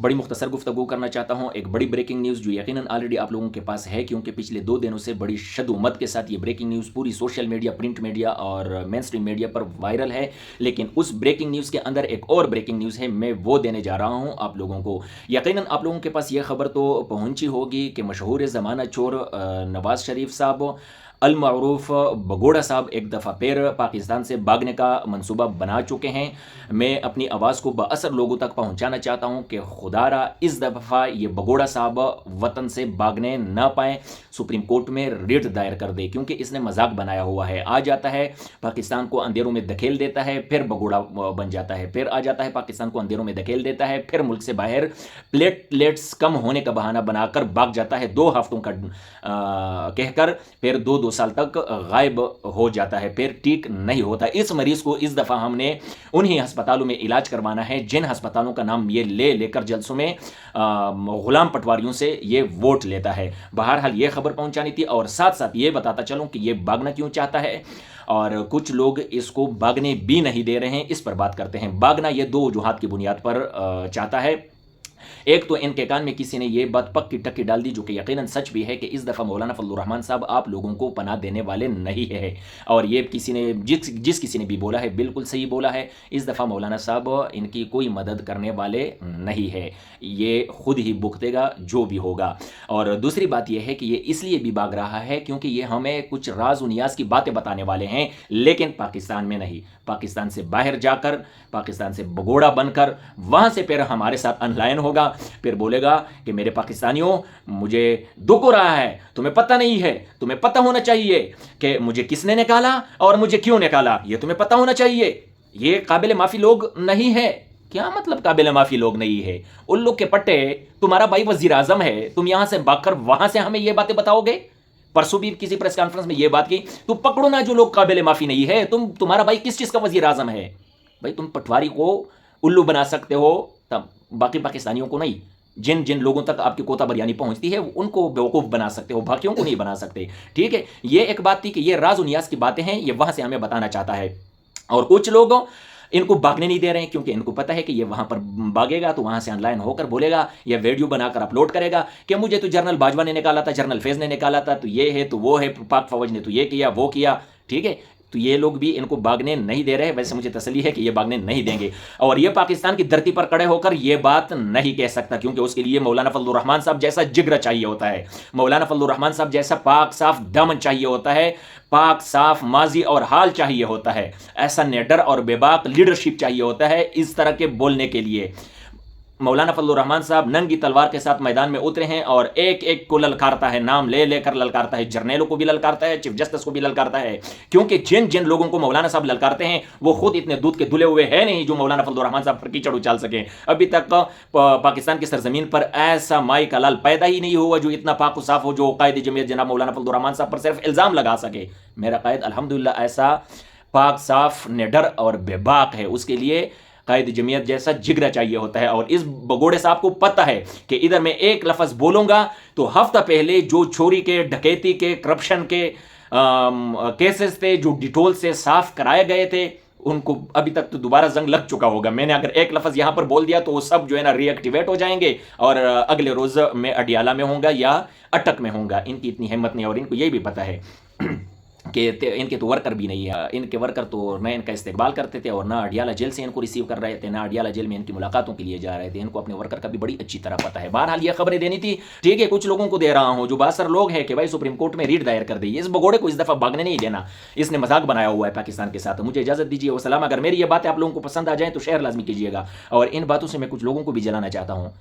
बड़ी मुख्तसर गुफ्तगू करना चाहता हूँ। एक बड़ी ब्रेकिंग न्यूज़ जो यकीनन ऑलरेडी आप लोगों के पास है, क्योंकि पिछले 2 दिनों से बड़ी शद-ओ-मत के साथ ये ब्रेकिंग न्यूज़ पूरी सोशल मीडिया, प्रिंट मीडिया और मेन स्ट्रीम मीडिया पर वायरल है। लेकिन उस ब्रेकिंग न्यूज़ के अंदर एक और ब्रेकिंग न्यूज़ है, मैं वो देने जा रहा हूँ आप लोगों को। यकीनन आप लोगों के पास ये खबर तो पहुँची होगी कि मशहूर ज़माना चोर नवाज़ शरीफ साहब अल मारूफ बगोड़ा साहब एक दफ़ा फिर पाकिस्तान से भागने का मंसूबा बना चुके हैं। मैं अपनी आवाज़ को बाअसर लोगों तक पहुंचाना चाहता हूं कि खुदारा इस दफ़ा ये बगोड़ा साहब वतन से भागने ना पाएँ, सुप्रीम कोर्ट में रिट दायर कर दे, क्योंकि इसने मजाक बनाया हुआ है। आ जाता है पाकिस्तान को अंधेरों में धकेल देता है, फिर बगोड़ा बन जाता है, फिर आ जाता है पाकिस्तान को अंधेरों में धकेल देता है, फिर मुल्क से बाहर प्लेटलेट्स कम होने का बहाना बनाकर भाग जाता है 2 हफ्तों का कहकर, फिर 2 साल तक गायब हो जाता है, फिर ठीक नहीं होता। इस मरीज को इस दफ़ा हमने उन्हीं अस्पतालों में इलाज करवाना है जिन अस्पतालों का नाम ये लेकर जलसों में गुलाम पटवारियों से ये वोट लेता है। बहरहाल ये खबर पहुंचानी थी, और साथ साथ ये बताता चलूं कि ये भागना क्यों चाहता है, और कुछ लोग इसको भागने भी नहीं दे रहे हैं। इस पर बात करते हैं। भागना ये 2 वजूहात की बुनियाद पर चाहता है। एक तो इनके कान में किसी ने ये बात पक्की टक्की डाल दी, जो कि यकीनन सच भी है, कि इस दफ़ा मौलाना फजलुर रहमान साहब आप लोगों को पनाह देने वाले नहीं है। और ये किसी ने जिस किसी ने भी बोला है बिल्कुल सही बोला है। इस दफ़ा मौलाना साहब इनकी कोई मदद करने वाले नहीं है, ये खुद ही भुगतेगा जो भी होगा। और दूसरी बात यह है कि ये इसलिए भी भाग रहा है क्योंकि ये हमें कुछ राज व नियाज की बातें बताने वाले हैं, लेकिन पाकिस्तान में नहीं, पाकिस्तान से बाहर जाकर, पाकिस्तान से भगोड़ा बनकर वहाँ से फिर हमारे साथ अनलाइन होगा, फिर बोलेगा कि मेरे पाकिस्तानियों मुझे दुख हो रहा है, तुम्हें पता नहीं है, तुम्हें पता होना चाहिए कि मुझे किसने निकाला और मुझे क्यों निकाला, ये तुम्हें पता होना चाहिए। ये काबिल माफ़ी लोग नहीं है। क्या मतलब काबिल माफ़ी लोग नहीं है? उल्लू के पट्टे, तुम्हारा भाई वजीर आजम है, तुम यहां से भागकर वहां से हमें ये बातें बताओगे? परसों भी किसी प्रेस कॉन्फ्रेंस में ये बात की, तुम पकड़ो ना जो लोग काबिल माफ़ी नहीं है। तुम्हारा भाई किस चीज़ का वजीर आजम है? भाई तुम पटवारी को उल्लू बना सकते हो, तब बाकी पाकिस्तानियों को नहीं। जिन जिन लोगों तक आपकी कोता बरयानी पहुंचती है उनको बेवकूफ़ बना सकते हो, बाकियों को नहीं बना सकते। ठीक है, ये एक बात थी कि ये राज नियाज की बातें हैं, ये वहां से हमें बताना चाहता है। और कुछ लोग इनको भागने नहीं दे रहे हैं क्योंकि इनको पता है कि ये वहां पर भागेगा तो वहां से ऑनलाइन होकर बोलेगा या वीडियो बनाकर अपलोड करेगा कि मुझे तो जनरल बाजवा ने निकाला था, जनरल फैज ने निकाला था, तो ये है तो वो है, पाक फौज ने तो ये किया वो किया। ठीक है, तो ये लोग भी इनको भागने नहीं दे रहे। वैसे मुझे तसल्ली है कि ये भागने नहीं देंगे, और ये पाकिस्तान की धरती पर खड़े होकर ये बात नहीं कह सकता, क्योंकि उसके लिए मौलाना फजलुर रहमान साहब जैसा जिगर चाहिए होता है, मौलाना फजलुर रहमान साहब जैसा पाक साफ दमन चाहिए होता है, पाक साफ माजी और हाल चाहिए होता है, ऐसा निडर और बेबाक लीडरशिप चाहिए होता है इस तरह के बोलने के लिए। मौलाना फजलुर रहमान साहब नंगी तलवार के साथ मैदान में उतरे हैं और एक एक को ललकारता है, नाम ले लेकर ललकारता है, जर्नेलों को भी ललकारता है, चीफ जस्टिस को भी ललकारता है, क्योंकि जिन जिन लोगों को मौलाना साहब ललकारते हैं वो खुद इतने दूध के धुले हुए हैं नहीं जो मौलाना फजलुर रहमान साहब पर कीचड़ उछाल सके। अभी तक पाकिस्तान की सरजमीन पर ऐसा माई का लाल पैदा ही नहीं हुआ जो इतना पाक साफ हो, जो कायद जमीयत जनाब मौलाना फजलुर रहमान साहब पर सिर्फ इल्ज़ाम लगा सके। मेरा कायद अल्हम्दुलिल्लाह ऐसा पाक साफ निडर और बेबाक है, उसके लिए कायद जमीयत जैसा जिगरा चाहिए होता है। और इस बगोड़े साहब को पता है कि इधर मैं एक लफ्ज़ बोलूँगा तो हफ्ता पहले जो चोरी के, डकैती के, करप्शन के केसेस थे जो डिटोल से साफ कराए गए थे, उनको अभी तक तो दोबारा जंग लग चुका होगा। मैंने अगर एक लफ्ज़ यहाँ पर बोल दिया तो वो सब जो है ना रिएक्टिवेट हो जाएंगे और अगले रोज़ मैं अडियाला में होऊंगा या अटक में होऊंगा। इनकी इतनी हिम्मत नहीं, और इनको यही भी पता है कि इनके तो वर्कर भी नहीं है। इनके वर्कर तो न इनका इस्तेकबाल करते थे और ना अडियाला जेल से इनको रिसीव कर रहे थे, ना अडियाला जेल में इनकी मुलाकातों के लिए जा रहे थे। इनको अपने वर्कर का भी बड़ी अच्छी तरह पता है। बहरहाल ये खबरें देनी थी, ठीक है, कुछ लोगों को दे रहा हूँ जो बासर लोग हैं कि भाई सुप्रीम कोर्ट में रीट दायर कर दी। इस बगोड़े को इस दफ़ा भागने नहीं देना, इसने मजाक बनाया हुआ है पाकिस्तान के साथ। मुझे इजाज़त दीजिए, वसलाम। अगर मेरी ये बातें आप लोगों को पसंद आ जाएँ तो शेयर लाजमी कीजिएगा, और इन बातों से मैं कुछ लोगों को भी जलाना चाहता हूँ।